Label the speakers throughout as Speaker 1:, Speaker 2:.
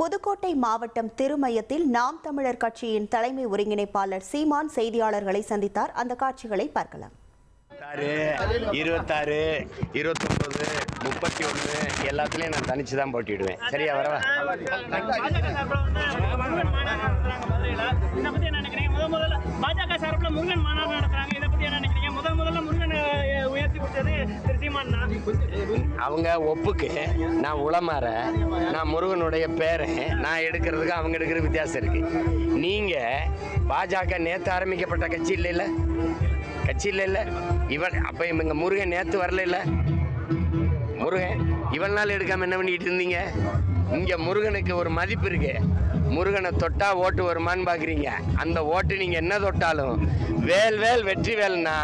Speaker 1: புதுக்கோட்டை மாவட்டம் திருமயத்தில் நாம் தமிழர் கட்சியின் தலைமை ஒருங்கிணைப்பாளர் சீமான் செய்தியாளர்களை சந்தித்தார். அந்த காட்சிகளை பார்க்கலாம்.
Speaker 2: 26, 29, 31 எல்லாத்துலயும் நான் தனிச்சு தான் போட்டிடுவேன். சரியா வரவா?
Speaker 3: பாஜக சார்பில் முருகன் மாநாடு நடத்துறாங்க. இதை பத்தி என்ன நினைக்கிறீங்க? முதல்ல முருகன் உயர்த்தி விட்டது திரு சீமான் தான்.
Speaker 2: அவங்க ஒப்புக்கு நான் உளமாற, நான் முருகனுடைய பேரை நான் எடுக்கிறதுக்கு அவங்க எடுக்கிற வித்தியாசம் இருக்கு. நீங்க பாஜக நேற்று ஆரம்பிக்கப்பட்ட கட்சி இல்லைல்ல, இவன் அப்ப இவங்க முருகன் நேற்று வரல இல்ல, முருகன் இவன் நாள் எடுக்காம என்ன பண்ணிட்டு இருந்தீங்க? இங்க முருகனுக்கு ஒரு மதிப்பு இருக்கு. முருகனை தொட்டா ஓட்டு வருமானு பாக்குறீங்க. அந்த ஓட்டு நீங்க என்ன தொட்டாலும் வேல் வேல் வெற்றி வேல்னா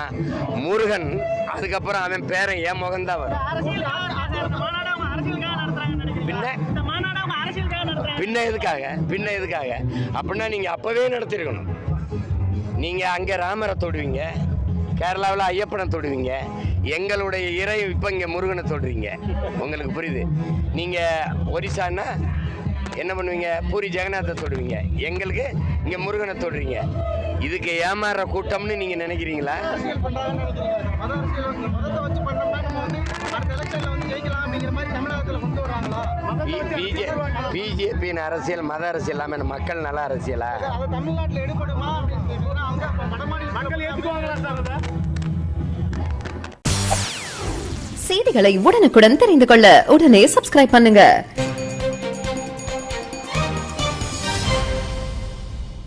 Speaker 2: முருகன், அதுக்கப்புறம் அவன் பேரன் என் முகம்தான் வரும். பின்ன எதுக்காக அப்படின்னா நீங்க அப்பவே நடத்திருக்கணும். நீங்க அங்க ராமரை தொடுவீங்க, கேரளாவில் ஐயப்பனை தொடுவீங்க, எங்களுடைய இறை இப்போ இங்கே முருகனை தொடுவீங்க. உங்களுக்கு புரியுது? நீங்கள் ஒரிசான்னா என்ன பண்ணுவீங்க? பூரி ஜெகநாத்தை தொடுவீங்க. எங்களுக்கு இங்கே முருகனை தொடுறீங்க. இதுக்கு ஏமாற கூட்டம்னு நீங்கள் நினைக்கிறீங்களா? பிஜேபியின் அரசியல் மத அரசியல் இல்லாமல் மக்கள் நல அரசியலா?
Speaker 4: செய்திகளை உடனுக்குடன் தெரிந்து கொள்ள உடனே சப்ஸ்கிரைப் பண்ணுங்க.